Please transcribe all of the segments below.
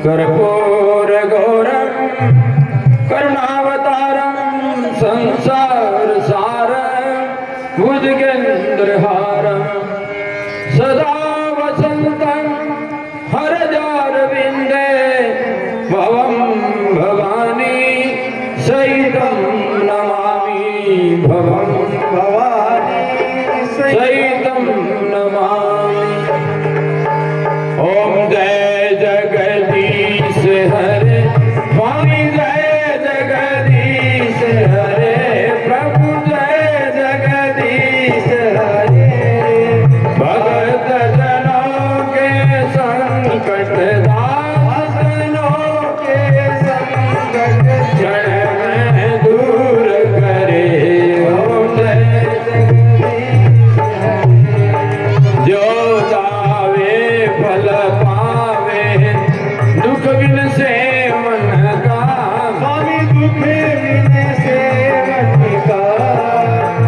कर्पूर गौरम करुणावतारम संसार सारम भुजगेन्द्रहारम सदा वसंतं हरजारविंदे भवं भवानी सहितं नमामि भवं भवानी सहितं नमामि। ओम जय जगदीश हरे स्वामी जय जगदीश हरे प्रभु जय जगदीश हरे भगत जनों के संकट दासनों के संकट क्षण में दूर करे। ओम जय जगदीश हरे जो दावे फल पावे दुख बिन से मन का स्वामी दुख बिन से मन का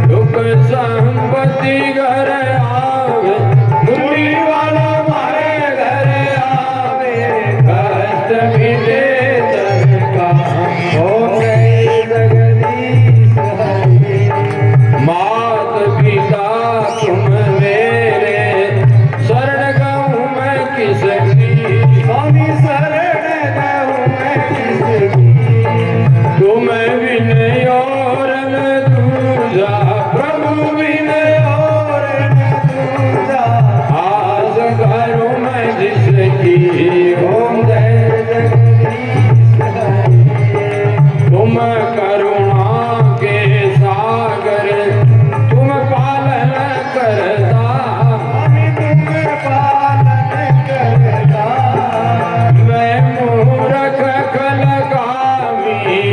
दुख संपत्ति घर आवे मुरली वाला मारे घर आवे कष्ट मिले तन का। ओम जय जगदीश हरे मात पिता तुम मेरे शरण गाऊं मैं किसकी स्वामी शरण गाऊं मैं किसकी तुम बिन और न दूजा प्रभु बिन और न दूजा आस करूं मैं जिसकी। ओम जय जगदीश हरे तुम करुणा के सागर तुम पालन करता मैं मूरख कलगामी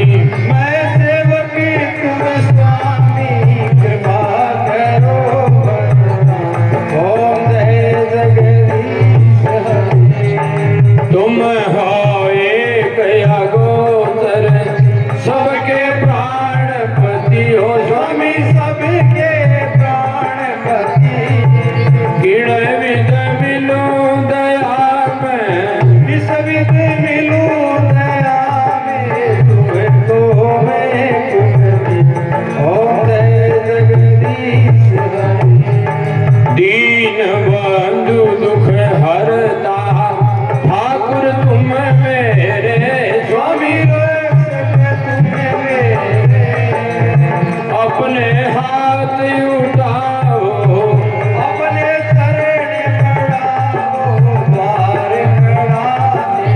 मैं सेवकी तुम स्वामी कृपा करो वरदान। ओम जय जगदीश हरे तुम हो एक अगोचर सबके प्राणपति हो स्वामी सबके प्राणपति किण विद मिलूं दया में विष विद मिलूं दया में तुमको मैं कुमति। ओम जय जगदीश हरे दीन बंधु दुख हरता ठाकुर तुम मेरे स्वामी रक्षक तुम मेरे अपने हाथ उठाओ अपने चरण पड़ाओ द्वार खड़ाने।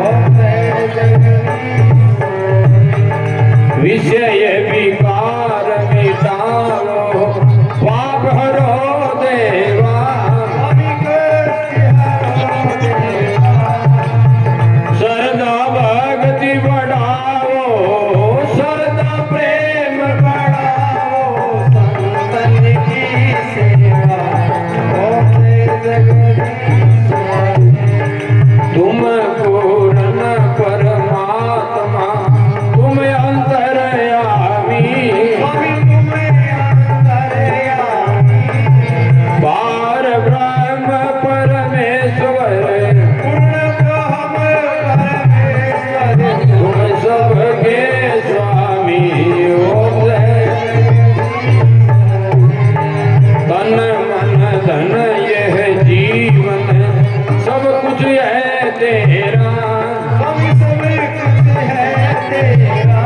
ओम जय जगदीश हरे विषय विकार मिटाओ पाप हरो देवा स्वामी कष्ट हरो देवा श्रद्धा भक्ति बढ़ाओ श्रद्धा प्रेम बढ़ाओ संतन की सेवा। ओम जय जगदीश हरे तुम पूर्ण परमात्मा तुम अंतर्यामी स्वामी तुम अंतर्यामी पार ब्रह्म परमेश्वर पूर्ण ब्रह्म परमेश्वर तुम सबके स्वामी। ओम जय तन मन धन यह जीवन सब कुछ है तेरा स्वामी सब कुछ है तेरा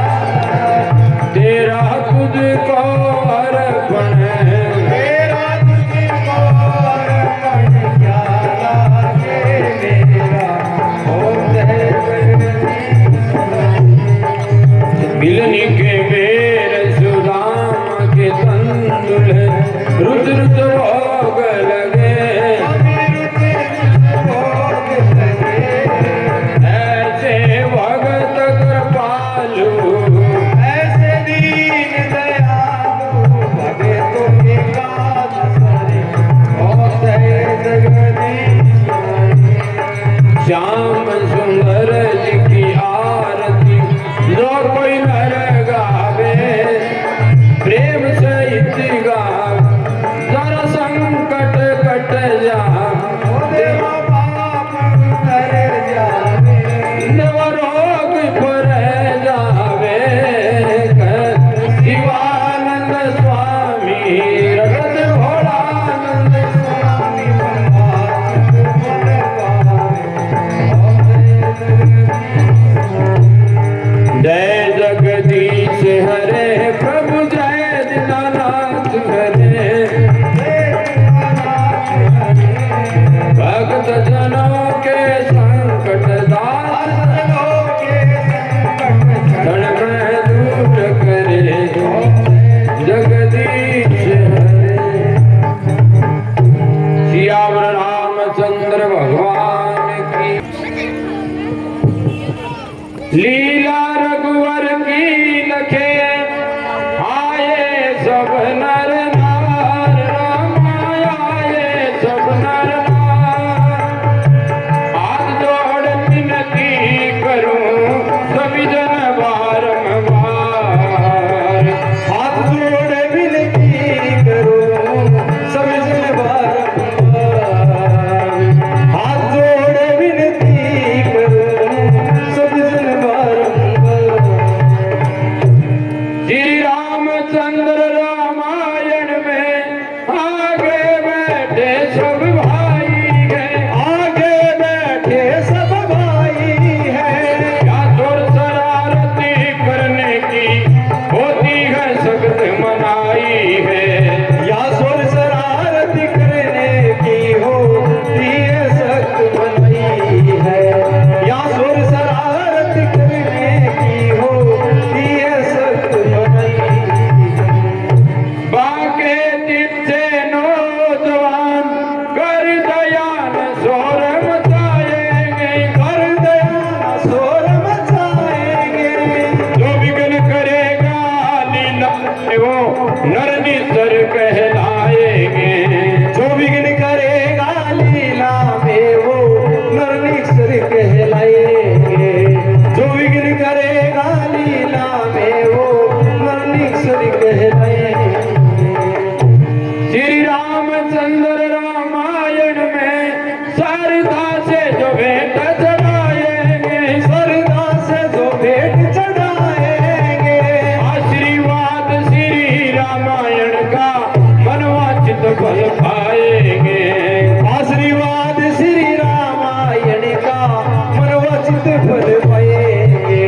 तेरा तुझको अर्पण तेरा तुझको अर्पण क्या लागे मेरा। ओम जय जगदीश हरे मिलनी के बेर सुदाम के तंदुल रुद्र रुद्र भोग लगे ऐसे भगत कृपालु ऐसे दीन दयालु भगे तुम काज सरे। ओम जय जगदीश हरे श्याम सुंदर जी की आरती जो कोई नर गावे प्रेम सहित गावे जरा संकट कट जा देवा बाप कर जा। लीला रघुवर की लखे आए सब नर नार राम आए सब नर नार हाथ जोड़ विनती करूं सभी जन बारंबार हाथ जोड़ विनती करूं सभी जन बारंबार हाथ जोड़ विनती करूं सभी जन बारंबार श्री रामचंद्र रामायण में आगे बैठे सब भाई हैं आगे बैठे सब भाई हैं या चोर शरारती करने की होती है सख्त मनाही है या सुर शरारत करने की होती है सख्त मनाही है या सुर शरारत करने की होती है सख्त मनाही बाके तिथे नौजवान कर दयान शोर मचाएंगे कर दया शोर मचाएंगे जो विघ्न करेगा लीला वो नर निसर कहलाएंगे जो विघ्न करेगा लीला में वो नरनिक्षर कहलाएंगे जो विघ्न करेगा लीला में वो नरनिक्षर कहलाएंगे श्री रामचंद्र रामायण में शारदा से जो भेंट चढ़ाएंगे सरदा से जो भेंट चढ़ाएंगे आशीर्वाद श्री रामायण का मनवांचित फल पाएंगे आशीर्वाद श्री रामायण का मनोवांछित फल पाएंगे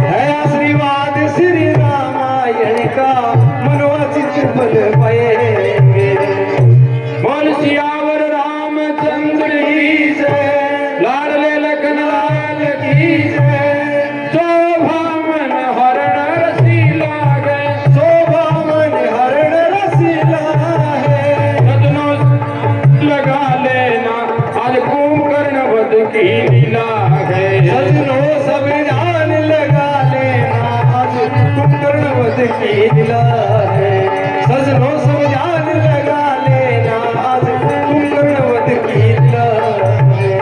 है आशीर्वाद श्री रामायण का मनोवांछित फल पाएंगे बोल सियावर रामचंद्र की जय लाडले लखन लाल की जय शोभा मन हरण रसीला गए शोभा मन हरण रसीला है सजनों लगा लेना आज कुंभकर्ण वध की लीला है सजनों सब ध्यान लगा लेना आज कुंभकर्ण वध की लीला है सजनों सब ध्यान लगा लेना आज कुंभकर्ण वध की लीला है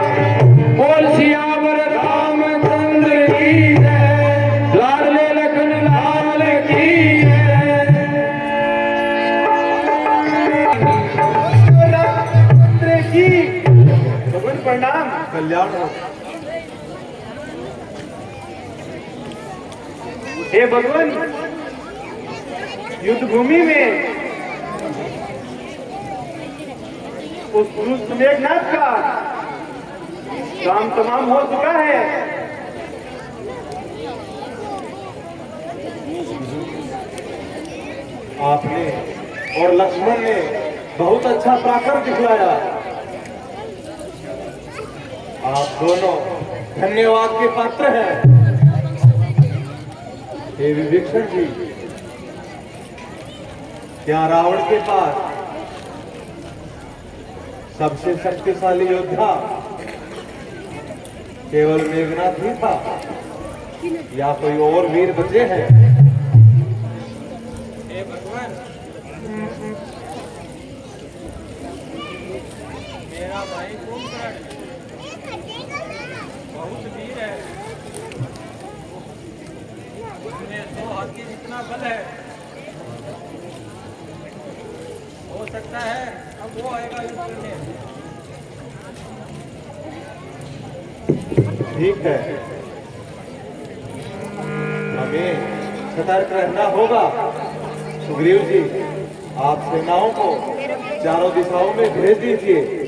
बोल सियावर रामचंद्र की जय लाडले लखन लाल की जय रामचंद्र की भगवान प्रणाम कल्याण हो हे भगवान युद्ध भूमि में उस पुरुष मेघनाथ का काम तमाम हो चुका है आपने और लक्ष्मण ने बहुत अच्छा पराक्रम दिखलाया आप दोनों धन्यवाद के पात्र हैं हे विभीषण जी क्या रावण के पास सबसे शक्तिशाली योद्धा केवल मेघनाथ ही था या कोई और वीर बचे हैं मेरा भाई कुंभकर्ण बहुत वीर है उसमें 100 हाथी जितना बल है हो सकता है अब वो आएगा युद्ध करने ठीक है हमें सतर्क रहना होगा सुग्रीव जी आप सेनाओं को चारों दिशाओं में भेज दीजिए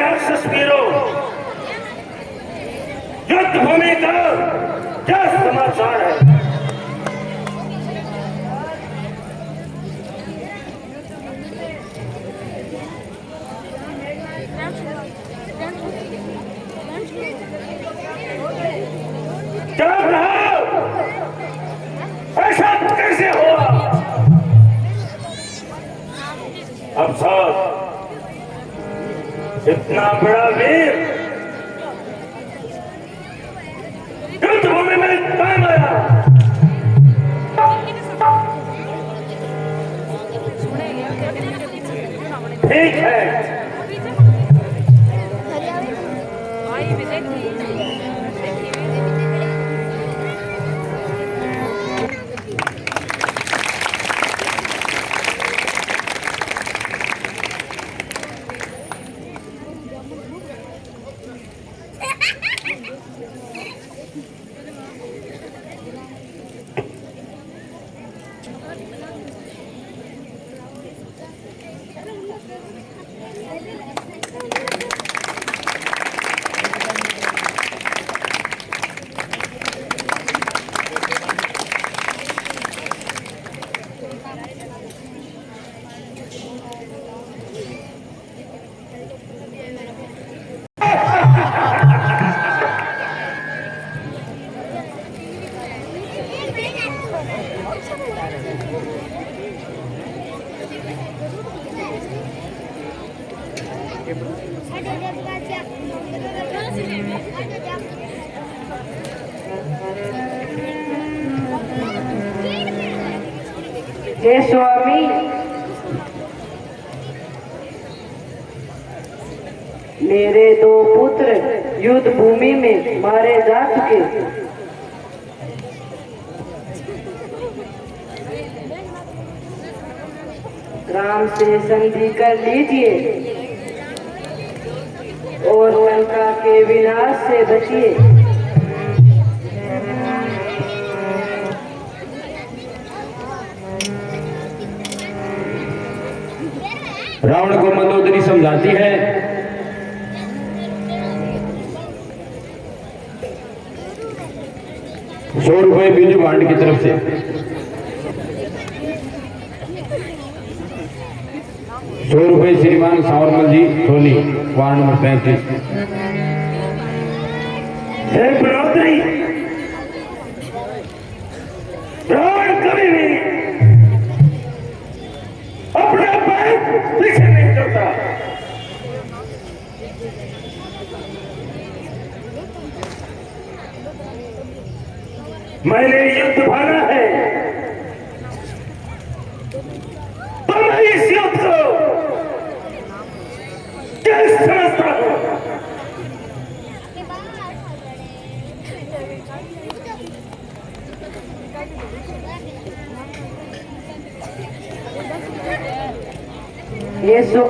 राक्षस वीरों, युद्ध भूमि का क्या समाचार है? क्या कहा? ऐसा कैसे हुआ? अब साहब, इतना बड़ा वीर युद्ध भूमि में काम आया। ठीक है, हे स्वामी, मेरे दो पुत्र युद्ध भूमि में मारे जा चुके। राम से संधि कर लीजिए और लंका के विनाश से बचिए। रावण को मंदोदरी समझाती है, 100 रुपए बिजू भांड की तरफ से, 100 रुपए श्रीमान सावरमल जी सोनी, वार्ड नंबर 35। हे बड़ोदरी, रावण कभी भी अपना पैर पीछे नहीं करता। मैंने युद्ध भाना है तो मैं इस युद्ध को कैसे समझता हूं? ये सो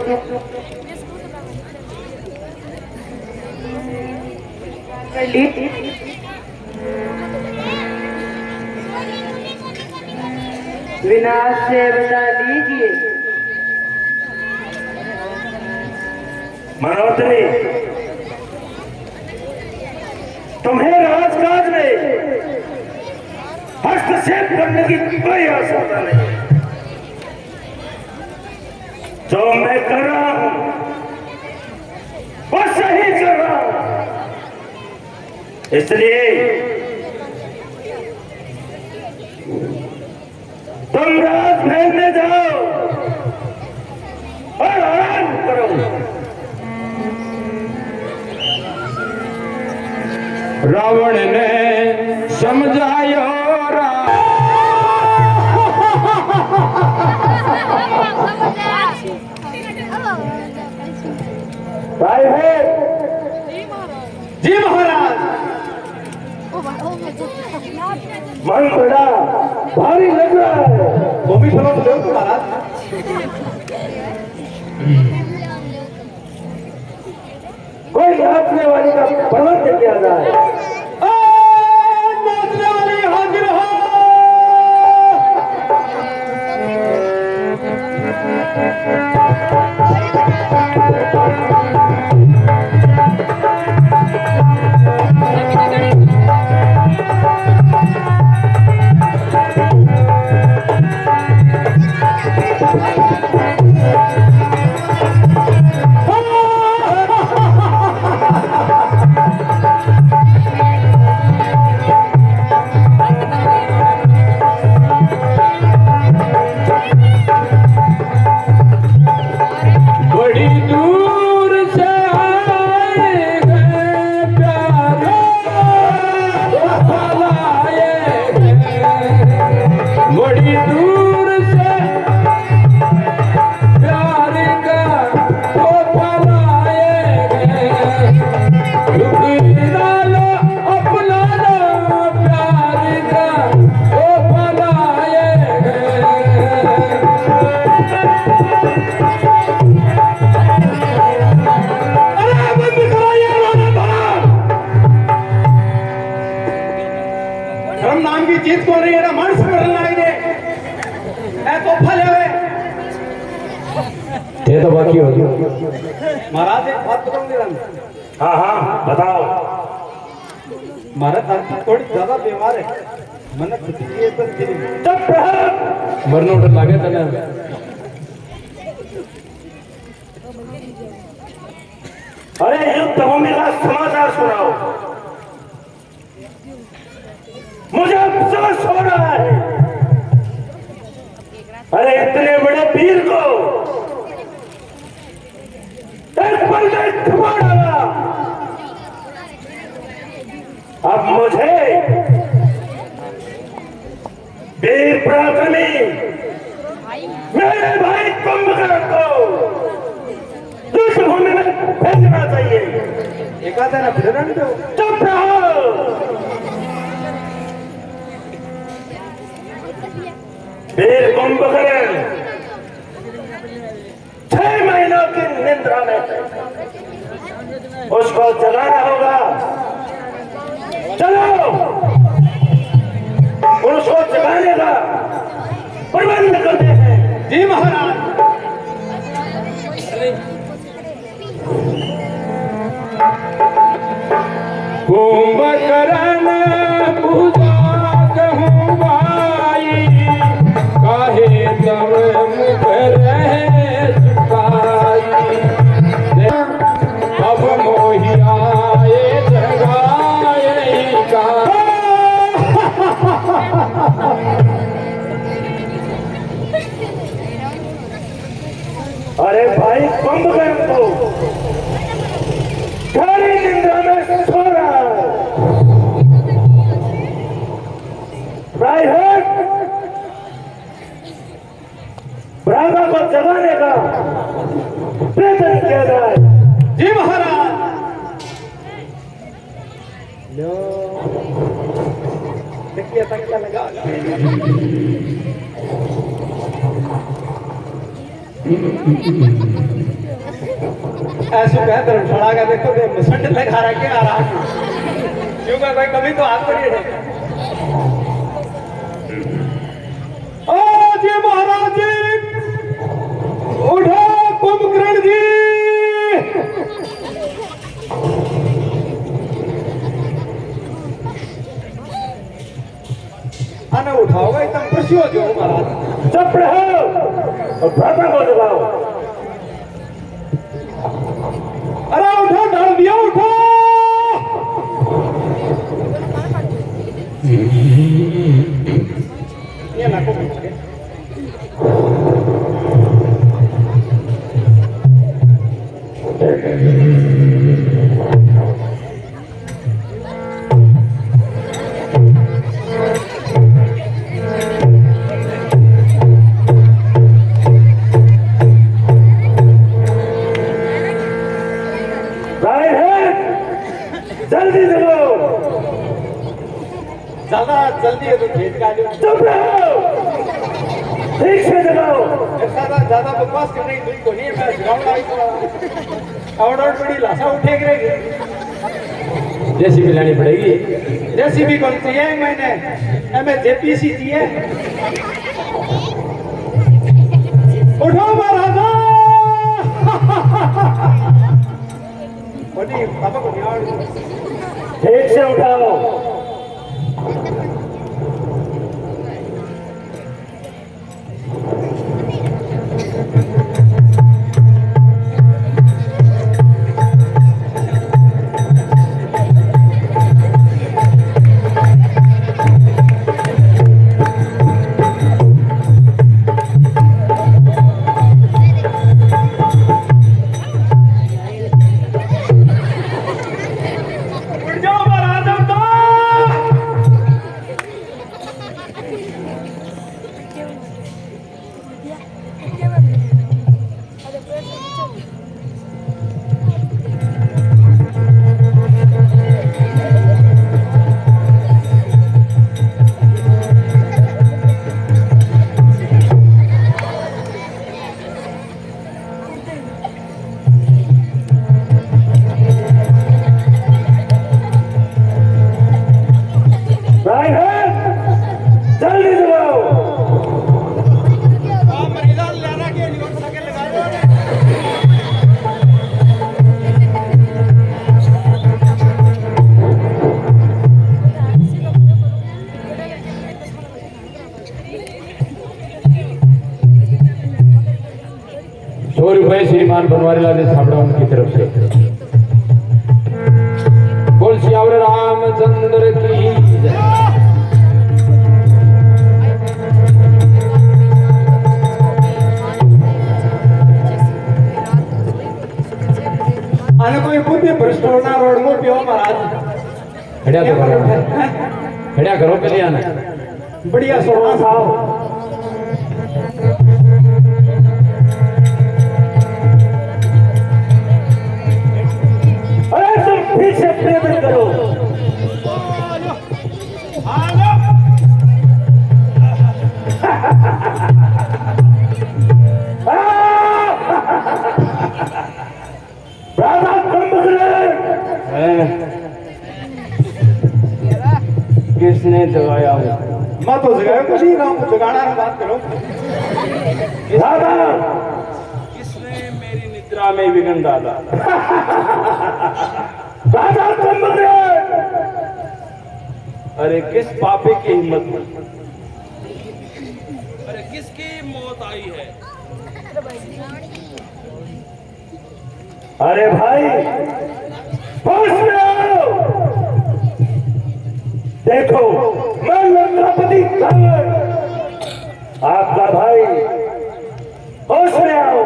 विनाश से बचा लीजिए। मनोदरी, तुम्हें राजकाज में हस्तक्षेप करने की कोई आवश्यकता नहीं। जो मैं कर रहा हूं वो सही कर रहा हूं, इसलिए तुम राजमहल में जाओ और आराम करो। रावण ने समझायो भाई है जी महाराज, मन बड़ा भारी लग रहा है। वो भी थोड़ा महाराज, कोई नाचने वाली का प्रबंध किया जाए। नाचने वाली हाजिर हो। क्यों? महाराज एक बात बताऊंगी रंग हाँ हाँ बताओ। महाराज आरती थोड़ी ज्यादा बीमार है मन खुद की तो चुप रहो। मरने उठने लगे तना। अरे युद्ध भूमि का समाचार सुनाओ। मुझे अफसोस हो रहा है। अरे इतने बड़े वीर को एक पल में थमा डाला। अब मुझे वीर पराक्रमी मेरे भाई कुंभकर्ण को युद्ध भूमि में भेजना चाहिए। एक आधा ना फिर रंग दो चुप रहो। वीर कुंभकर्ण 6 महीनों की निद्रा में है। उसको जगाना होगा। चलो उसको जगाने का प्रबंध करते हैं। जी महाराज। कुंभकर्ण पूजा कहूँ भाई काहे तब मुख रहे सुखाई। अब मोहियाए जगाए का। अरे भाई कुंभकर्ण को गहरी निंद्रा में सो रहा है। प्राइवेट ब्राह्मण को जगाने का प्रयत्न किया जाए। जी महाराज। देखिए तकिया लगा ऐसे कह धर्मशाला का देखो मिसंड लगा रखे आ रहा क्यों भाई कभी तो हाथ पड़ी है। ओ जी महाराज जी उठो कुंभकर्ण जी। आना उठाओगा एकदम खुशी हो जाओ महाराज। चुप रहो और भ्राता को जगाओ। अरे उठो डाल दिया उठो। ये ना को जल्दी जगो। ज्यादा जल्दी है तो खेत का चुप रहो। ठीक से जगाओ। ज्यादा बकवास करने की को नहीं मैं ग्राउंड आई थोड़ा आउट बड़ी लाशा उठे गिरेगी। जेसीबी लानी पड़ेगी। जेसीबी कौन चाहिए मैंने हमें जेपीसी चाहिए। उठो महाराजा। बड़ी पापा को निहार ठीक से उठाओ। श्रीमान बनवारी लाल छाबड़ा उनकी तरफ से। बोल सियावर रामचंद्र की जय। અને કોઈ બુદ્ધિ ભ્રષ્ટોના રોડમાં પ્યો મહારાજ हेड़ा तो करो, हेड़ा करो कल्याण। बढ़िया सोना साहब अरे तुम फिर से प्रेम करो। राधा किसने जगाया हो? मैं तो जगाया कुछ नहीं रहा जगाना की बात करो राधा किसने मेरी निद्रा में विघन डाला? राधा अरे किस पापे की हिम्मत में? अरे किसकी मौत आई है? अरे भाई होश में आओ। देखो मैं लंकापति कंवर आपका भाई, होश में आओ।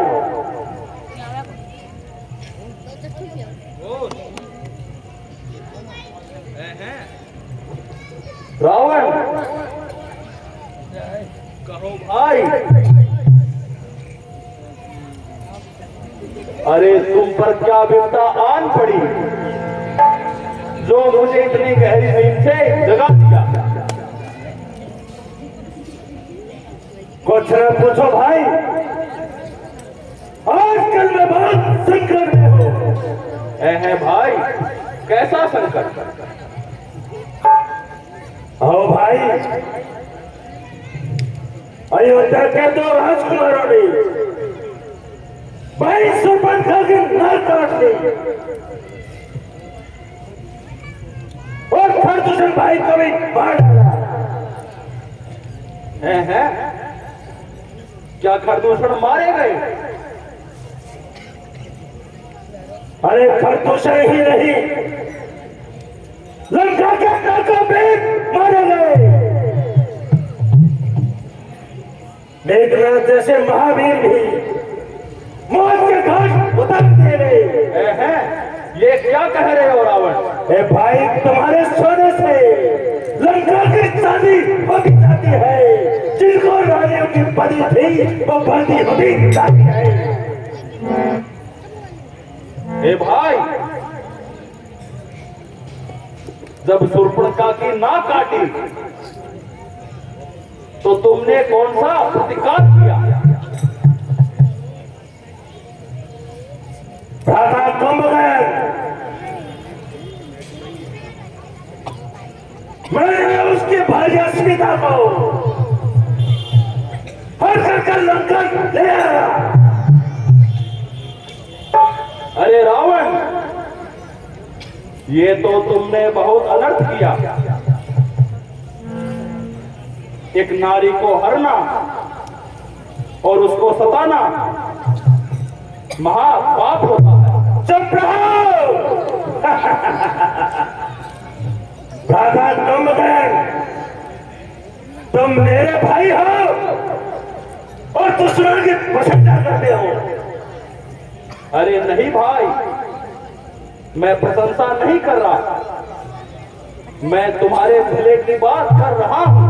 रावण कहो भाई। अरे तुम पर क्या विपदा आन पड़ी जो मुझे इतनी गहरी नींद से जगा दिया? कुछ न पूछो भाई, आजकल मैं बहुत संकट में हूं। है भाई, कैसा संकट? आओ भाई, अयोध्या के दो राजकुमारों ने 22 पंखा की नाक काट दी और खरदूषण भाई को भी मार डाला। है क्या खरदूषण मारे गए? अरे खरदूषण ही नहीं, लंका के नाकों पे मारे गए। मेघनाथ जैसे महावीर भी मौत के घाट उतर दे रहे हैं। ये क्या कह रहे हो रावण? ए भाई, तुम्हारे सोने से लंका की चांदी होती जाती है। जिनको रानियों की बदी थी वो बंदी होती जाती है। ए भाई, जब शूर्पणखा की नाक काटी तो तुमने कौन सा प्रतिकार किया? राधा कुंभकर्ण, मैंने उसके भार्या सीता को हर कर लंका ले आया। अरे रावण, ये तो तुमने बहुत अनर्थ किया। एक नारी को हरना और उसको सताना महापाप होता है। चुप रहो। राधा कुंभकर्ण, तुम मेरे भाई हो और दुश्मन की प्रशंसा करते हो। अरे नहीं भाई, मैं प्रशंसा नहीं कर रहा, मैं तुम्हारे भले की बात कर रहा हूं।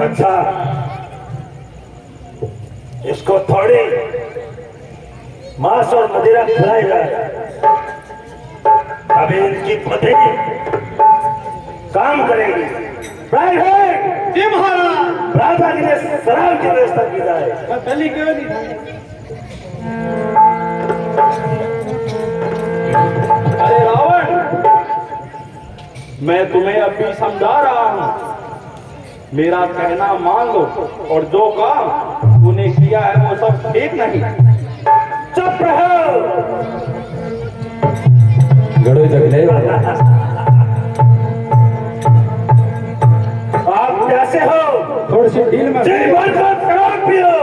अच्छा, इसको थोड़ी मांस और मदिरा खिलाई जाए, अभी इनकी पति काम करेगी। प्राइवेट जी महाराज, राधा के लिए शराब की व्यवस्था की जाए। पहले क्यों नहीं? अरे रावण, मैं तुम्हें अभी समझा रहा हूं, मेरा कहना मान लो और जो काम तूने किया है वो सब ठीक नहीं। चुप रहो। गड़ो जगले। आप कैसे हो? थोड़ी सी डील में जी भर का शराब पियो।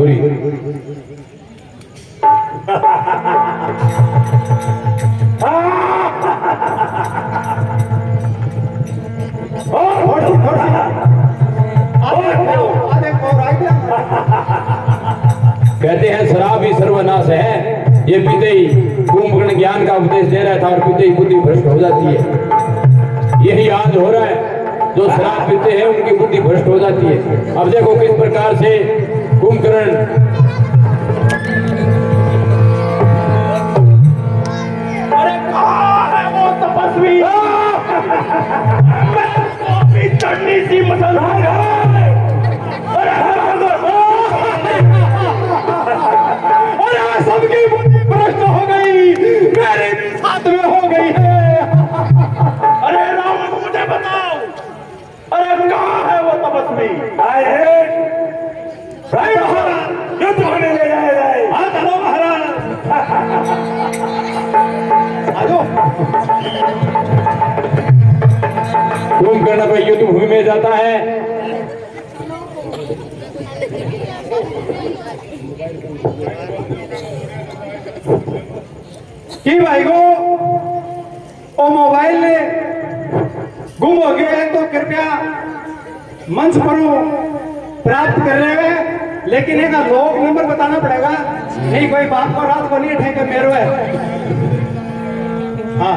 गोरी। कहते हैं शराब ही सर्वनाश है। ये पीते ही कुंभकर्ण ज्ञान का उपदेश दे रहा था और पीते ही बुद्धि भ्रष्ट हो जाती है। यही आज हो रहा है, जो शराब पीते हैं उनकी बुद्धि भ्रष्ट हो जाती है। अब देखो किस प्रकार से कुंभकर्ण अरे कहाँ है वो तपस्वी? मैं उसको अपनी चटनी सी मुसलमान अरे सबकी बुद्धि भ्रष्ट हो गई, मेरे भी साथ में हो गई है। अरे राम मुझे बताओ, अरे कहाँ है वो तपस्वी? आए हैं महाराज, युद्ध होने ले जाए। हाँ चलो महाराज, कुंभकर्ण को युद्ध भूमि में जाता है। कि भाई को ओ मोबाइल ने गुम हो गया है तो कृपया मंच पर प्राप्त कर रहे हैं, लेकिन एक लोक नंबर बताना पड़ेगा। नहीं कोई बाप को रात को नहीं ठेके मेरो है। हाँ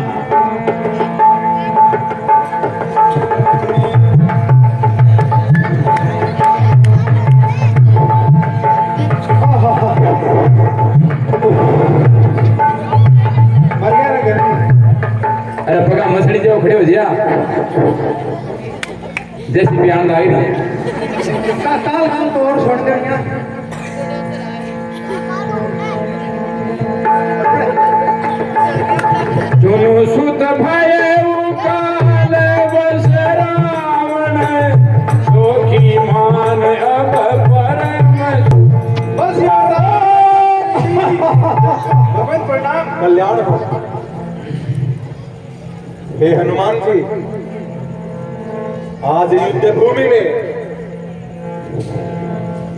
मर गया ना घर में। अरे पगा मछली जो खड़े हो जिया जैसी बयान आई ना काल काल तो और छोड़ देंगे। चुनु सुत भय काल बस रावण, सोखी मान अब परम। बस भगवान प्रणाम, कल्याण हो। हे हनुमान जी, आज युद्ध भूमि में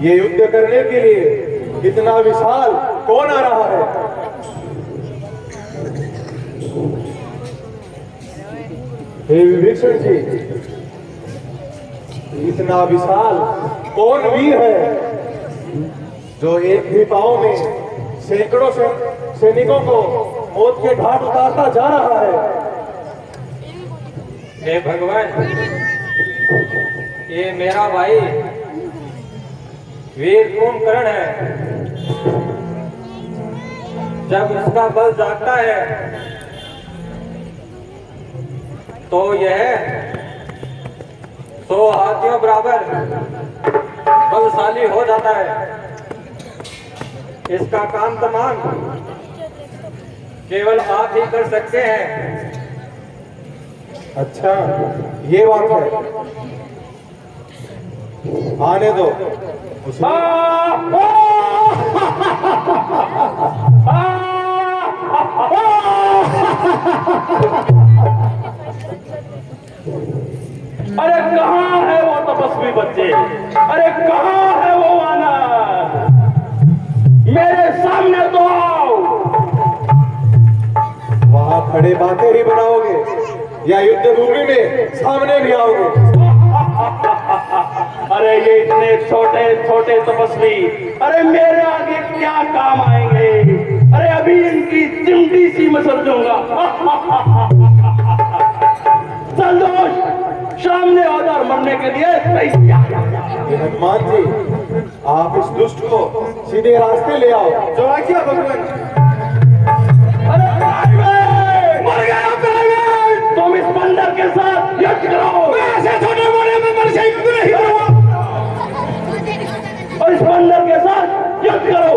ये युद्ध करने के लिए इतना विशाल कौन आ रहा है? हे विभीषण जी, इतना विशाल कौन वीर है जो एक ही पांव में सैकड़ों सैनिकों को मौत के घाट उतारता जा रहा है? हे भगवान, ये मेरा भाई वीर कुंभकर्ण है। जब उसका बल जागता है तो यह 100 हाथियों बराबर बलशाली हो जाता है। इसका काम तमाम केवल आप ही कर सकते हैं। अच्छा ये बात है, आने दो उसे। अरे कहाँ है वो तपस्वी बच्चे? अरे कहाँ है वो वानर? मेरे सामने तो आओ। वहां खड़े बातें ही बनाओगे या युद्ध भूमि में सामने भी आओगे? अरे ये इतने छोटे छोटे तपस्वी, अरे मेरे आगे क्या काम आएंगे? अरे अभी इनकी चिमटी सी मसल दूंगा। संतोष, सामने और मरने के लिए तैयार। हनुमान जी, आप इस दुष्ट को सीधे रास्ते ले आओ। जो आज्ञा भगवान। अरे मर गया प्राइवेट, तुम इस बंदर के साथ युद्ध करो। मैं ऐसे छोटे मोटे में मर से युद्ध नहीं करूंगा, और इस बंदर के साथ युद्ध करो।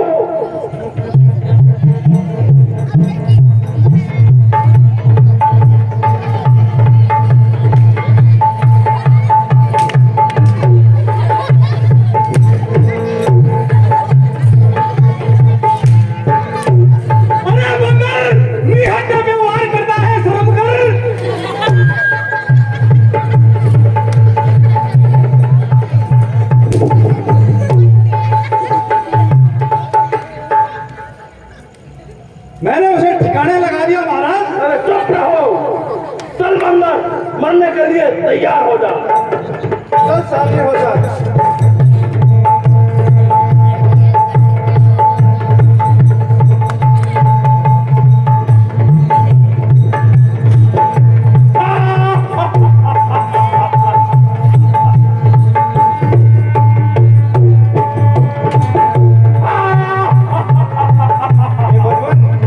मरने के लिए तैयार हो जा। चल सामने हो जा।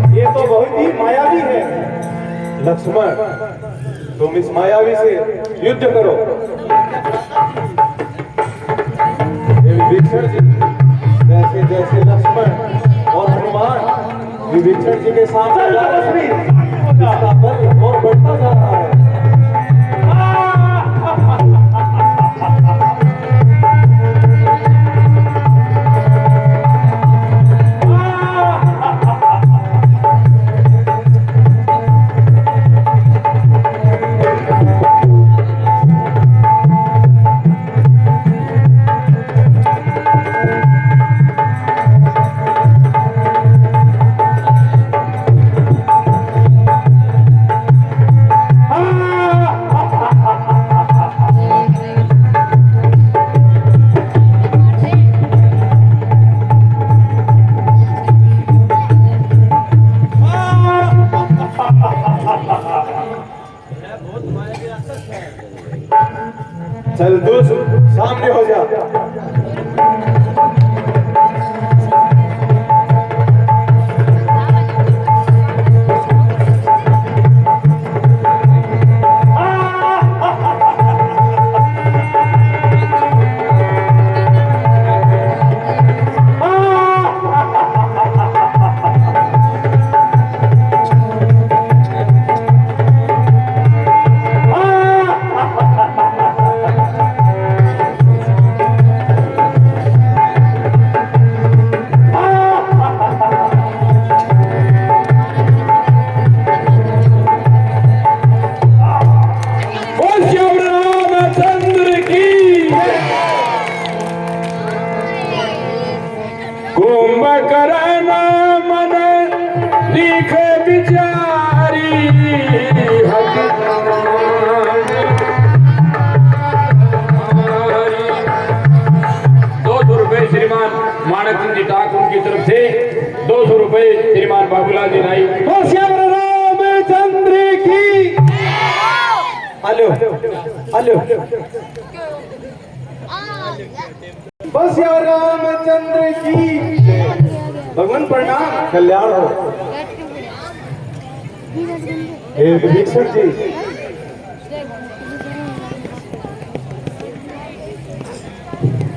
ये तो बहुत ही मायावी है। लक्ष्मण, तुम इस मायावी से युद्ध करो। हे विभीषण जी, जैसे जैसे लक्ष्मण और हनुमान विभीषण जी के सामने जा रहे हैं, इसका बल और बढ़ता जा रहा है। चल दुष्ट, सामने हो जा। करना मन लिख बिचारी ₹200 श्रीमान मानक सिंह जी ठाकुर की तरफ से ₹200 श्रीमान बाबूलाल जी नाई रामचंद्र की। हेलो हेलो बस यार रामचंद्र की भगवान प्रणाम, कल्याण हो। हे विभीषण जी,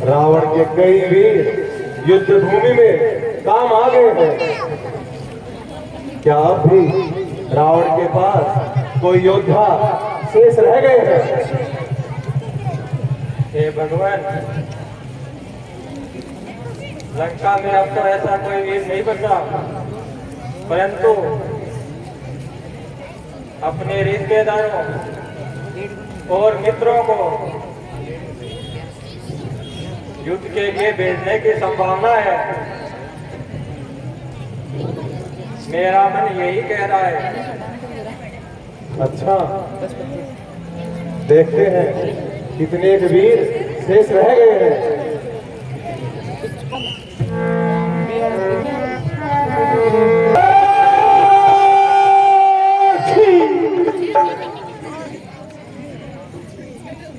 रावण के कई वीर युद्ध भूमि में काम आ गए हैं। क्या अब भी रावण के पास कोई योद्धा शेष रह गए हैं? हे भगवान, लंका में अब तो ऐसा कोई वीर नहीं बचा, परंतु अपने रिश्तेदारों और मित्रों को युद्ध के लिए भेजने की संभावना है। मेरा मन यही कह रहा है। अच्छा, देखते हैं कितने के वीर शेष रह गए हैं।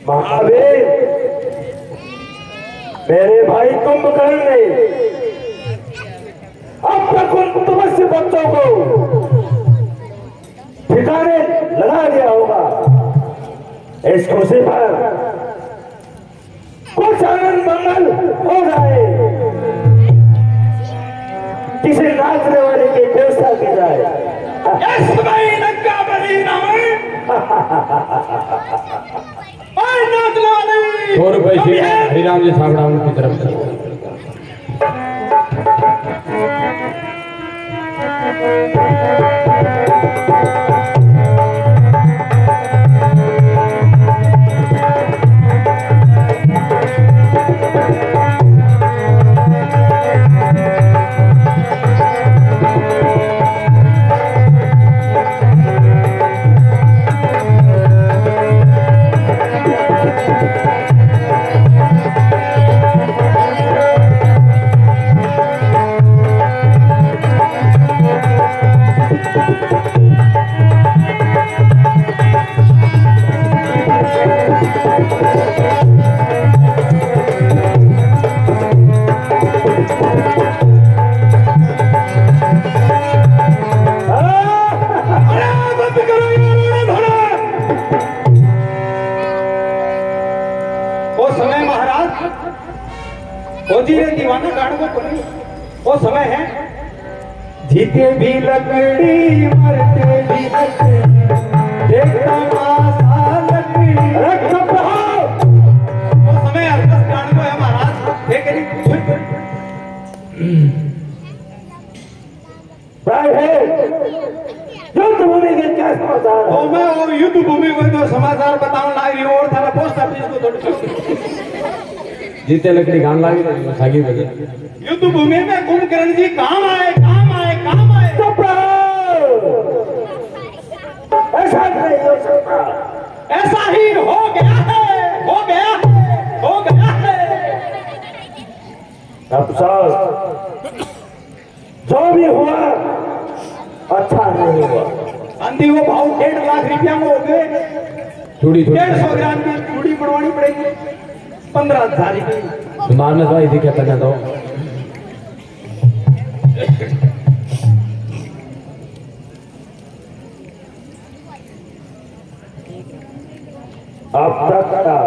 महावीर, मेरे भाई कुंभकर्ण ने अब तक उन तपस्वी बच्चों को ठिकाने लगा दिया होगा। इस खुशी पर कुछ आनंद मंगल हो जाए, किसी नाचने वाले की व्यवस्था की जाए। ₹100 से हरिराम जी सावड़ा उनकी तरफ से। दीवाना गाड़ को कोई वो समय है जीते भी लकड़ी मरते भी लकड़ी देखता मासा लकड़ी अरे चुप रहो वो समय हरकत गाड़ को है महाराज ठीक है युद्ध भूमि के क्या समाचार ओ मैं वो युद्ध भूमि को तो समाचार बताऊं ला रही हूं और थारा पोस्ट ऑफिस को थोड़ी जीते लकड़ी गान लागी तो सागी बजे युद्ध भूमि में कुंभकर्ण जी काम आए काम आए काम आए चुप रहो ऐसा नहीं हो सकता ऐसा ही हो गया है हो गया है हो गया है अफसोस जो भी हुआ अच्छा नहीं हुआ अंधी वो भाव 1.5 लाख रुपया में हो गए थोड़ी 150 ग्राम की चूड़ी बनवानी पड़ेगी 15,000 की तुम्हारे में दवाई दिखे तक दो अब तक का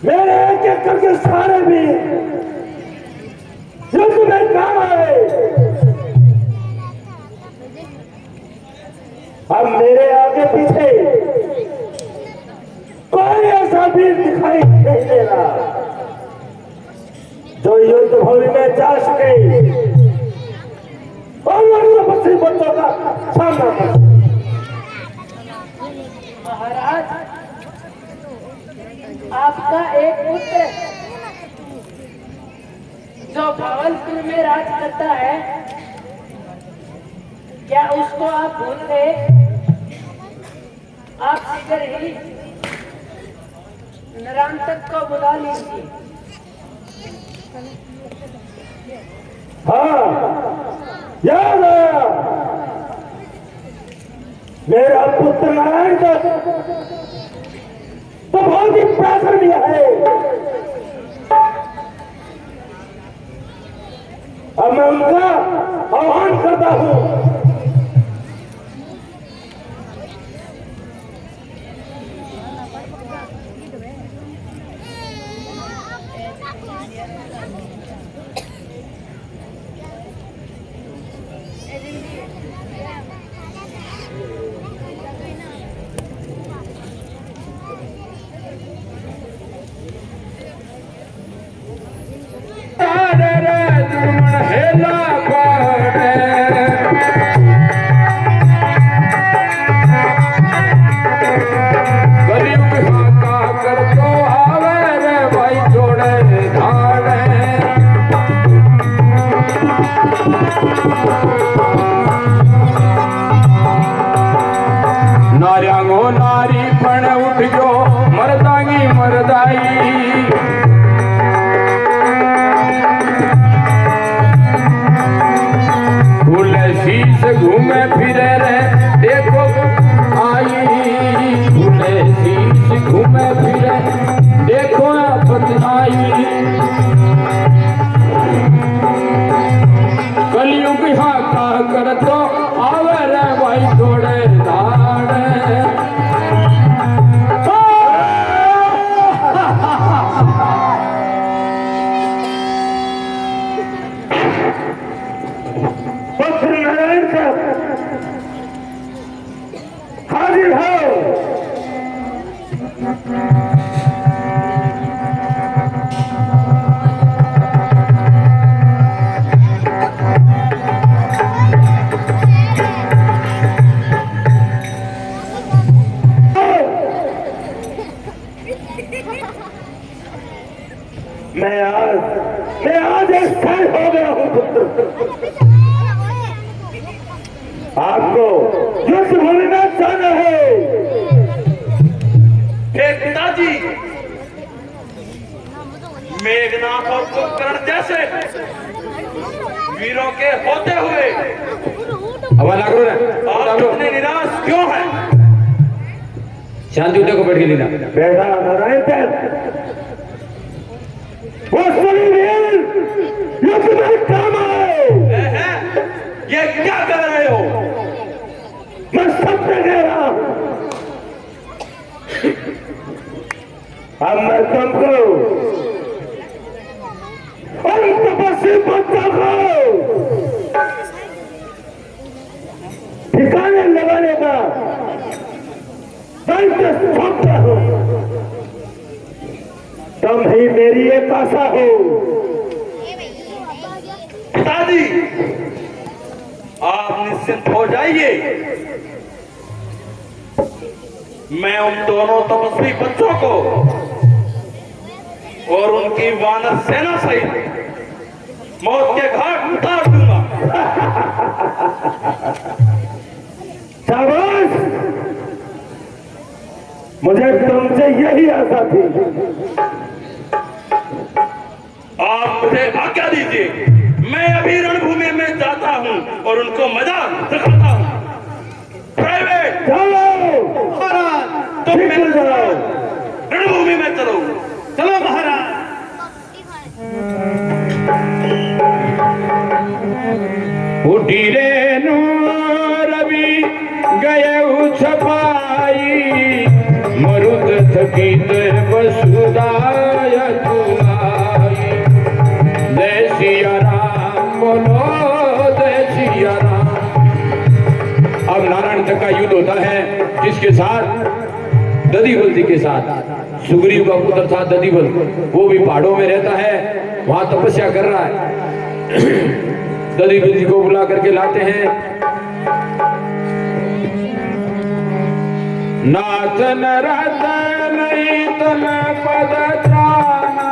मेरे एक एक करके सारे भी युद्ध में काम आए अब मेरे आगे पीछे कोई ऐसा वीर दिखाई नहीं दे रहा जो युद्ध भूमि में जा सके और मुसीबतों का सामना कर सके। महाराज आपका एक पुत्र जो भावलपुर में राज करता है क्या उसको आप भूल गए? आप शीघ्र ही नरांतक को बुला लीजिए। हाँ याद आया मेरा पुत्र नारायण तो बहुत ही प्रासरणीय है अब मैं उनका आह्वान करता हूं नार्यांगो नारी फण उठ गयो मरदांगी मरदाई शीश घूमे फिरे रे देखो आई भूले शीश घूमे फिरे देखो आपत आई कलयुग हाका कर तो आवे रे भाई थोड़े दाड़े हाजिर हो मैं आज एक स्थल हो गया हूं पुत्र आपको युद्ध भूमि में जाना है पिताजी मेघनाथ और कुंभकर्ण जैसे वीरों के होते हुए अब लागू ना आप इतने निराश क्यों हैं? शांति उठे को बैठ के लेना बेटा नारायण वो सभी वीर युद्ध में काम आए ये क्या कर रहे हो? मैं सब कह रहा हूं अब मैं तुमको और तपस्वी बच्चा को ठिकाने लगाने का दायित्व सौंपता हूं। तुम ही मेरी एक आशा हो। पिताजी, आप निश्चिंत हो जाइए। मैं उन दोनों तपस्वी बच्चों को और उनकी वानर सेना सहित मौत के घाट उतार दूंगा। शाबाश, मुझे तुमसे यही आशा थी। आप मुझे आज्ञा दीजिए, मैं अभी रणभूमि में जाता हूं और उनको मजा दिखाता हूं। प्राइवेट, चलो तुम ठीक मेरे जाओ। साथ रणभूमि में चलो। चलो महाराज। उठी रेणु रवि गए छपाई मरुद थकित वसुदाय तुलाई। जय सिया राम बोलो जय सिया राम। अब नारायण तक का युद्ध होता है, किसके साथ? दधिबल जी के साथ। सुग्रीव का पुत्र था दधिबल, वो भी पहाड़ों में रहता है, वहां तपस्या कर रहा है। दधिबल जी को बुला करके लाते हैं। नाथ नरतन तन पद त्राना,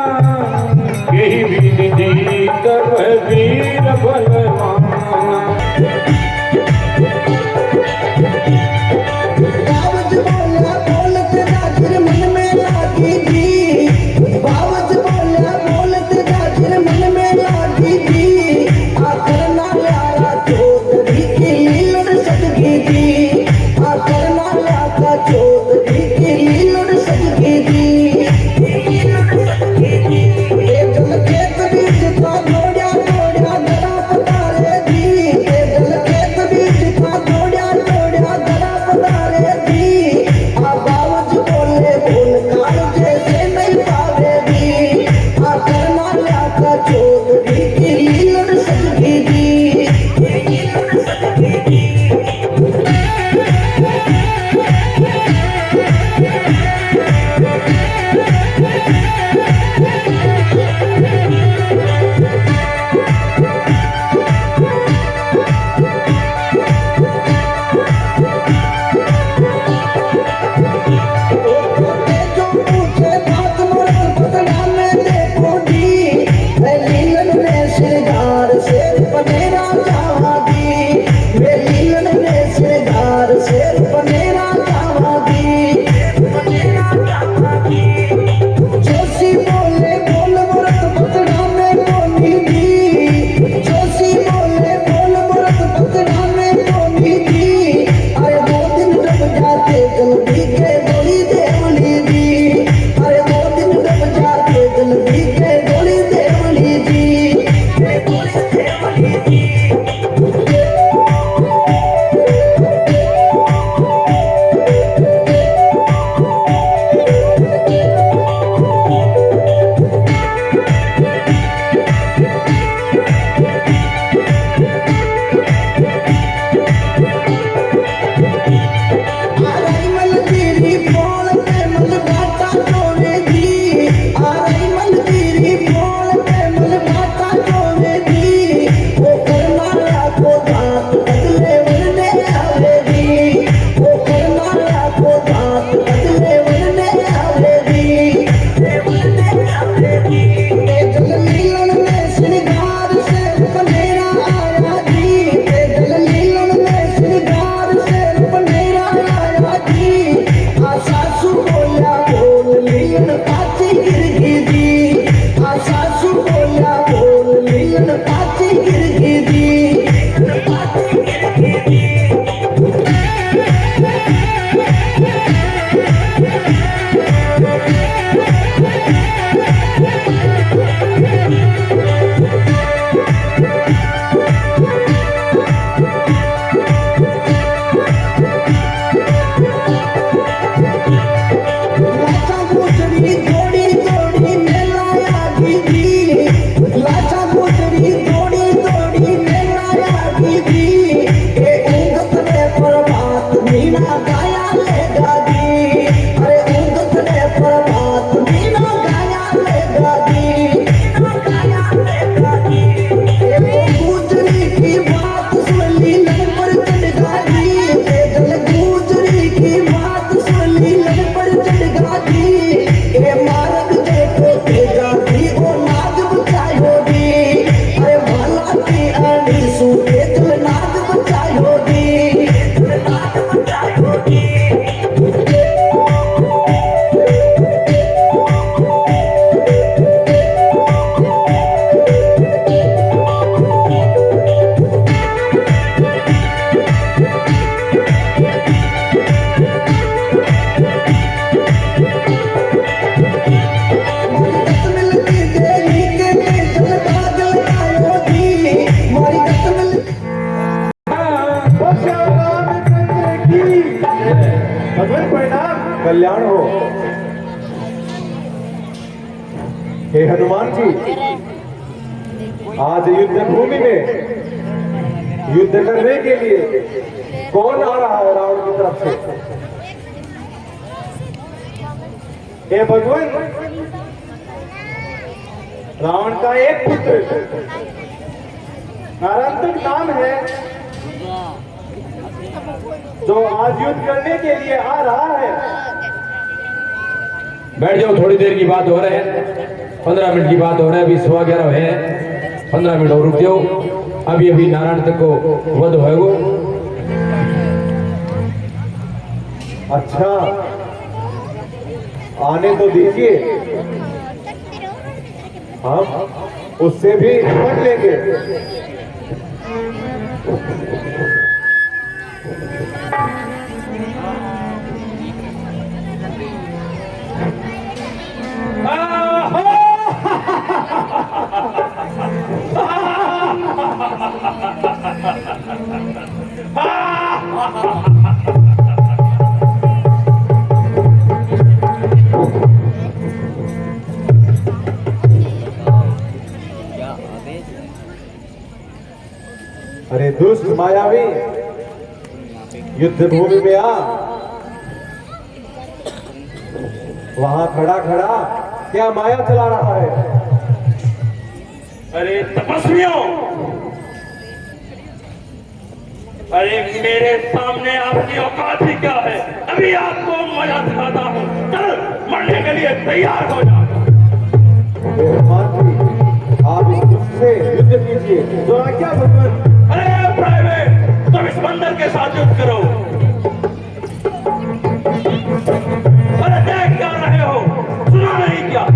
यही विधि तब वीर बलवाना। बावज बोला बोलत जाकर मन में लागी थी। बावज बोला बोलत जाकर मन में लागी थी। आकर ना लाया चोट की लीलड़ सदगी थी। आकर ना लाया चोट की लीलड़ सदगी थी। एक खेत बीज था दौड़ा दौड़ा गला पतारे कल्याण हो। हे हनुमान जी, आज युद्ध भूमि में युद्ध करने के लिए कौन आ रहा है रावण की तरफ से? हे भगवान, रावण का एक पुत्र नारायण नाम है जो आज युद्ध करने के लिए आ रहा है। बैठ जाओ, थोड़ी देर की बात हो रहे हैं, 15 मिनट की बात हो रहा है, अभी 11:15 हुए हैं, 15 मिनट और रुक जाओ, अभी अभी नारायण तक को वध होएगो। अच्छा, आने तो दीजिए, हम उससे भी निपट लेंगे। अरे दुष्ट मायावी, युद्ध भूमि में आ। वहां खड़ा खड़ा क्या माया चला रहा है? अरे तपस्वियों, अरे मेरे सामने आपकी औकात ही क्या है? अभी आपको मजा दिखाता हूँ, चल मरने के लिए तैयार हो जा। हे हनुमान जी, आप इस दुष्ट से युद्ध कीजिए। जो आज्ञा भगवान। अरे प्राइवेट, तुम इस बंदर के साथ युद्ध करो। अरे देख क्या रहे हो, सुना नहीं क्या?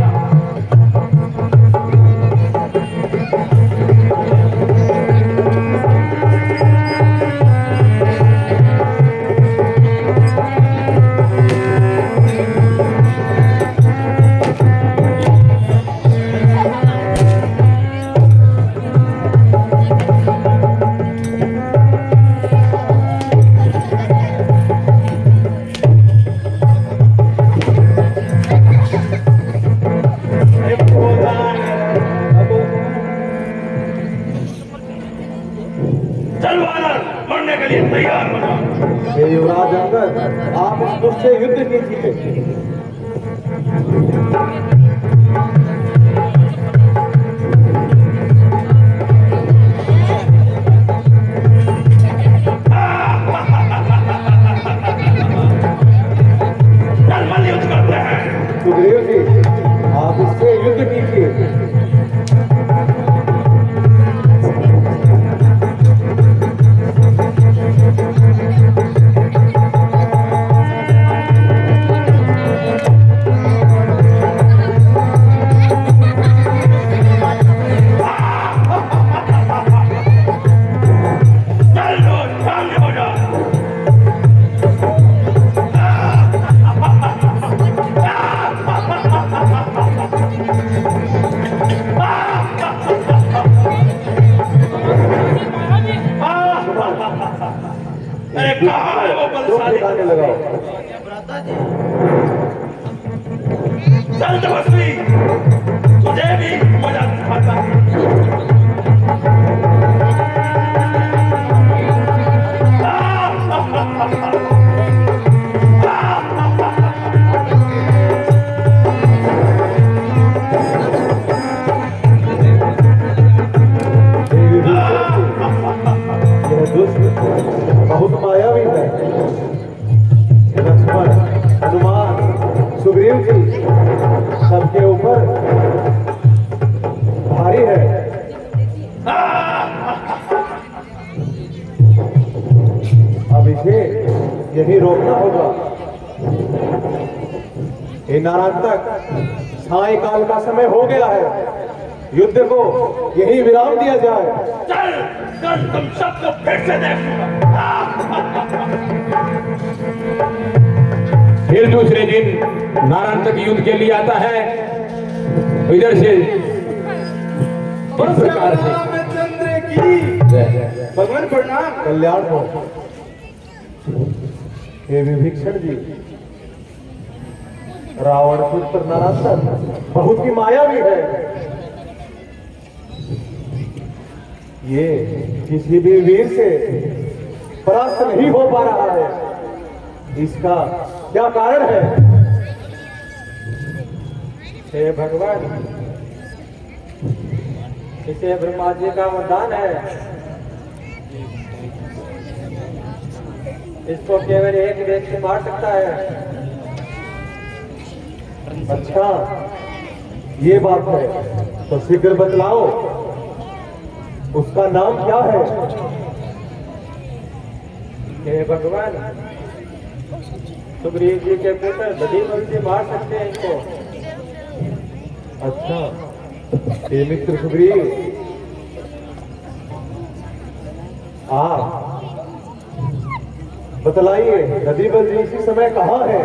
हे युवराज अंगद, आप इस दुष्ट से युद्ध कीजिए। सुग्रीव जी, आप इससे युद्ध कीजिए। अरे कहाँ है वो बलशाली? लगाओ। चल तपस्वी, तुझे भी मजा दिखाता हूँ। बहुत मायावी है। लक्ष्मण, हनुमान, सुग्रीव जी सबके ऊपर भारी है। अब इसे यही रोकना होगा। ये नारायण तक सायंकाल का समय हो गया है, युद्ध को यही विराम दिया जाए। चल कल तुम सबको फिर से देखूंगा। फिर दूसरे दिन नारायण तक युद्ध के लिए आता है। इधर से इस प्रकार से चंद्र की भगवान प्रणाम, कल्याण हो। हे विभीषण जी, रावण पुत्र नराधर बहुत ही मायावी है। ये किसी भी वीर से परास्त नहीं हो पा रहा है। इसका क्या कारण है? हे भगवान, इसे ब्रह्मा जी का वरदान है। इसको केवल एक व्यक्ति मार सकता है। अच्छा, ये बात है तो शीघ्र बतलाओ, उसका नाम क्या है? हे भगवान, सुग्रीव जी के पुत्र दधीमल जी मार सकते हैं इनको। अच्छा, हे मित्र सुग्रीव, आप बतलाइए दधीमल जी इसी समय कहाँ है?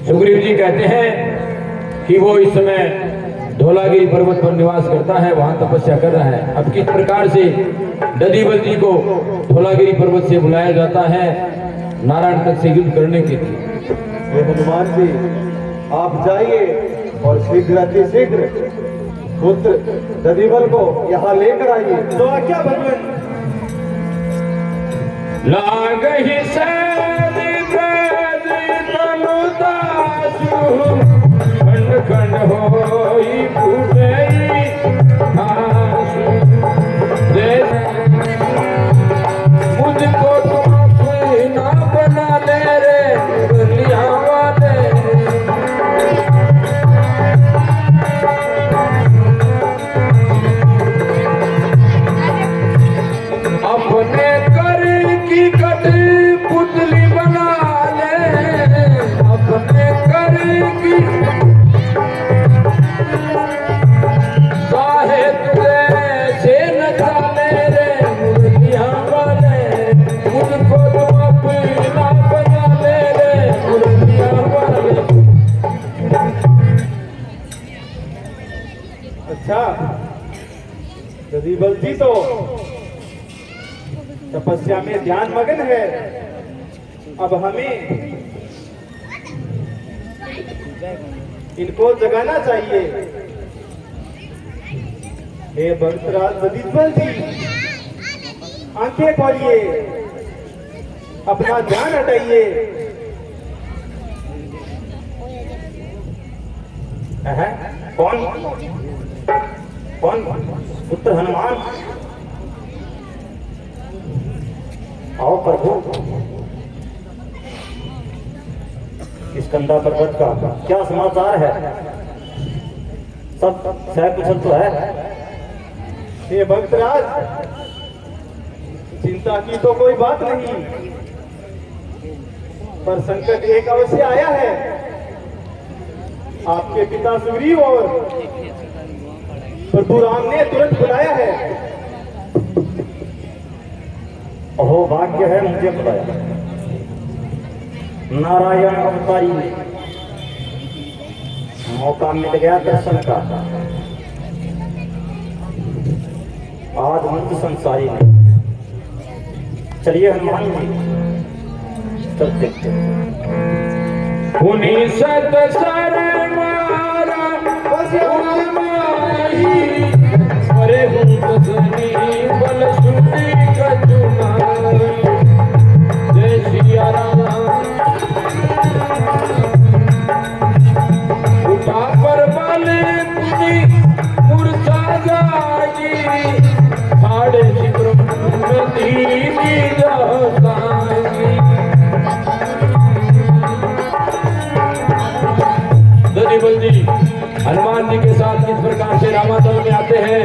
सुग्रीव जी कहते हैं कि वो इस समय धौलागिरी पर्वत पर निवास करता है, वहां तपस्या कर रहा है। अब किस प्रकार से दधीमल जी को धौलागिरी पर्वत से बुलाया जाता है नारायण तक से युद्ध करने के लिए। हे हनुमान जी, आप जाइए और शीघ्र अतिशीघ्र पुत्र दधीमल को यहाँ लेकर आइए। तो क्या भगवान? लागहि सैनि ब्रज तनु दासु, खंड खंड होई फूटई आसु। मुझको तुम अपना बना ले रे दुनिया वाले। अपने कर की कठपुतली बना ले, अपने कर की चाहे तुझे से नचा ले रे मुरलिया वाले। मुझको तुम अपना बना ले रे मुरलिया वाले। अच्छा, दधीमल जी तो तपस्या में ध्यान मगन है। अब हमें इनको जगाना चाहिए। हे भक्तराज दधीमल जी, आंखें खोलिए, अपना ध्यान हटाइए। कौन कौन? पुत्र हनुमान, आओ प्रभु। स्कंदा पर्वत का क्या समाचार है? सब सह कुशल तो है? हे भक्तराज, चिंता की तो कोई बात नहीं, पर संकट एक अवश्य आया है। आपके पिता सुग्रीव और प्रभु राम ने तुरंत बुलाया है। अहो भाग्य है मुझे बुलाया। नारायण अवतारी ने मौका मिल गया दर्शन का। आज मुक्त संसारी ने। चलिए हनुमान जी, चल देखते। उन्हीं सत सर मारा माही, अरे हुसनी बल सुनी कचुनाई। जय सिया राम। उठा पर बल तुझी मूर्छा जाई, साढ़े शिखर में दीनी जासाई। दधीमल जी हनुमान जी के साथ किस प्रकार से रामादल में आते हैं।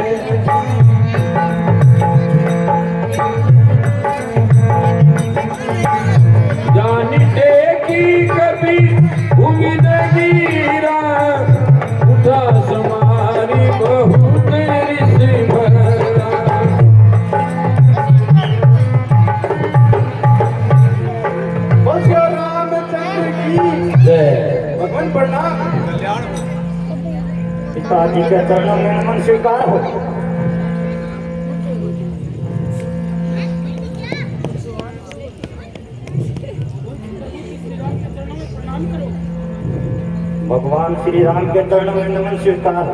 जानी टेकी कभी उम्मीद गिरा, उठा समारी बहुत ऋषि भरा। रामचंद्र की जय। भगवान प्रणाम। पिताजी के चरणों में नमन स्वीकार हो। भगवान श्री राम के चरणों में नमन स्वीकार।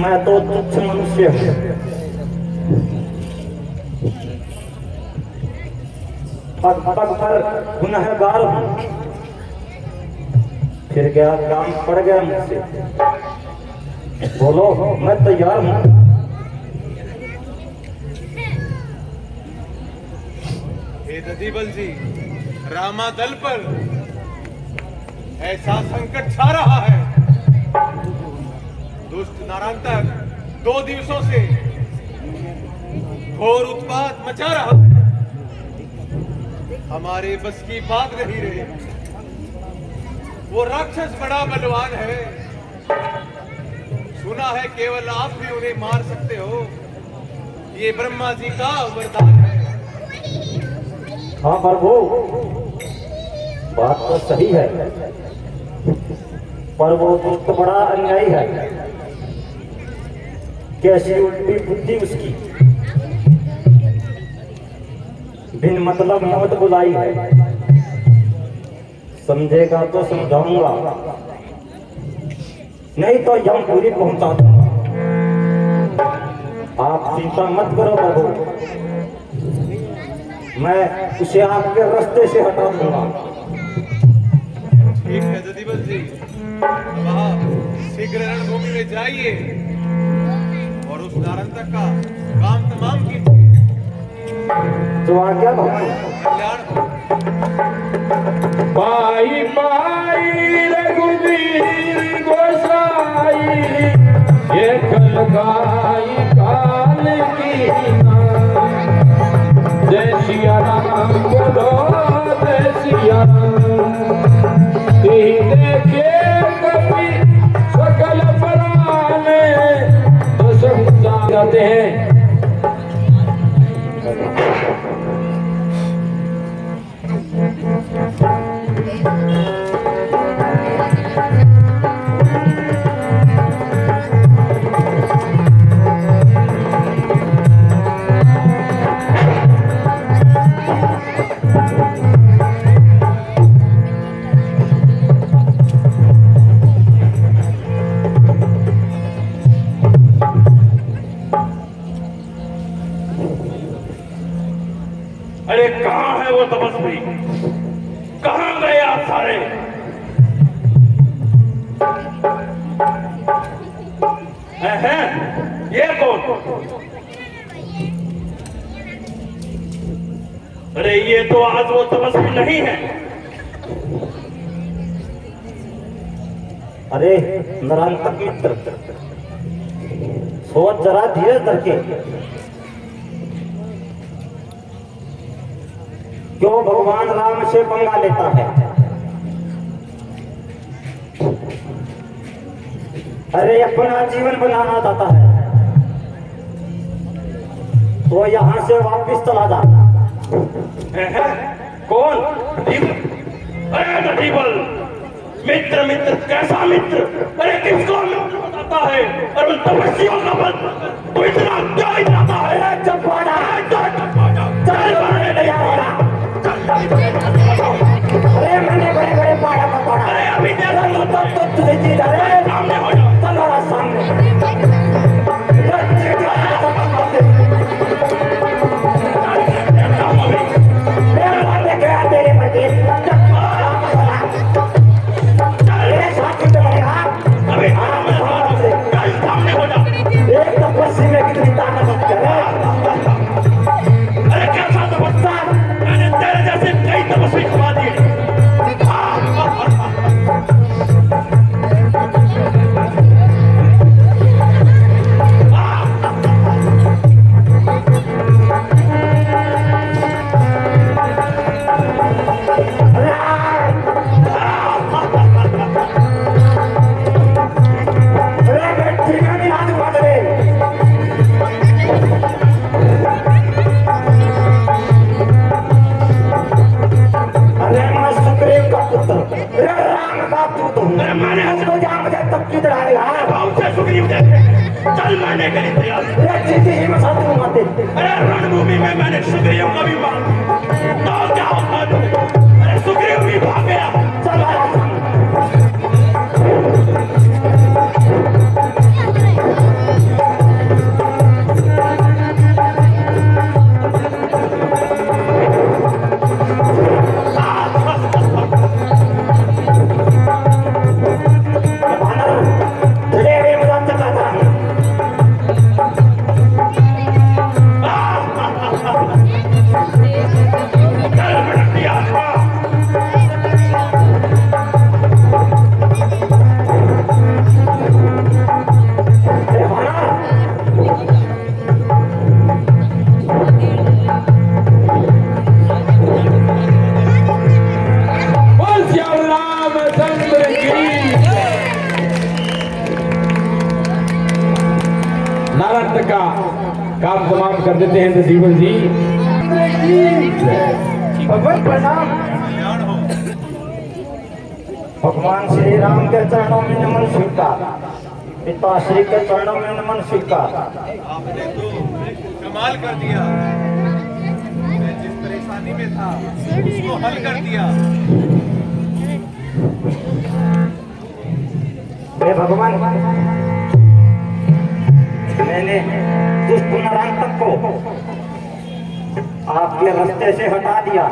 मैं तो तुच्छ मनुष्य हूँ, पग पग पर गुनहगार हूँ, फिर क्या काम पड़ गया मुझसे? बोलो, मैं तैयार हूँ। हे ददीबल जी, रामा दल पर ऐसा संकट छा रहा है, दुष्ट नारांतक 2 दिवसों से घोर उत्पात मचा रहा है, हमारे बस की बात नहीं रही। वो राक्षस बड़ा बलवान है, सुना है केवल आप भी उन्हें मार सकते हो, ये ब्रह्मा जी का वरदान है। हाँ प्रभु, बात तो सही है, पर वो दुष्ट बड़ा अन्यायी है। कैसी उल्टी बुद्धि उसकी, बिन मतलब मौत बुलाई है। समझेगा तो समझाऊंगा, नहीं तो यमपुरी पहुंचा दूंगा। आप चिंता मत करो प्रभु, मैं उसे आपके रास्ते से हटा दूंगा। ठीक है ददीबल जी, वहाँ शीघ्र रणभूमि में जाइए और उस नारंतक का काम तमाम कीजिए। जो आज्ञा भगवान। कल्याण। पाई पाई रघुवीर गोसाई, ये कलगाई काल की जय सिया राम बोलो, जय सिया राम। देखे कभी सकल पराने तो सब जाते हैं। अरे कहाँ है वो तपस्वी? कहाँ गए आप सारे? हैं? ये कौन? अरे ये तो आज वो तपस्वी नहीं है। अरे नरांतक मित्र, सोच जरा धीरे करके। क्यों भगवान राम से पंगा लेता है? अरे अपना जीवन बनाना चाहता है तो यहाँ से वापस चला जा। हैं? कौन? अरे ददीबल, मित्र मित्र कैसा मित्र? अरे किसको मित्र बताता है? और उन तपस्वियों का बल तो इतना क्या इतना है? चपाड़ा अरे मैंने बड़े बड़े पहाड़ को तोड़ा। अरे अभी देखो तो तुझे जीत अरे सामने हो जाओ। तुम्हारा सामने तेरे मजे सामने हो जाओ। एक तपस्वी में कितनी ताकत है। अरे कैसा तपस्या? मैंने तेरे जैसे कई तपस्वी खवा दिए। चल मारने के लिए तैयार। अरे रणभूमि में मैंने सुग्रीव का भी मार तो क्या होगा तुम्हें? अरे सुग्रीव भी भाग गया। चल आया बोल श्याम रामचंद्र की। नारायण तक का काम तमाम कर देते हैं ददीबल जी। भगवान प्रणाम। भगवान श्री राम के चरणों में नमन स्वीकार, पिता श्री के चरणों में नमन स्वीकार। आपने तो कमाल कर दिया। मैं जिस परेशानी में था उसको हल कर दिया। हे भगवान, मैंने दुष्ट नरांतक को आपके रास्ते से हटा दिया।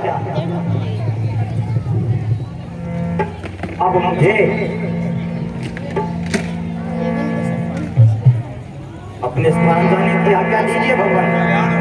अब मुझे अपने स्थान जाने की आज्ञा दीजिए भगवान।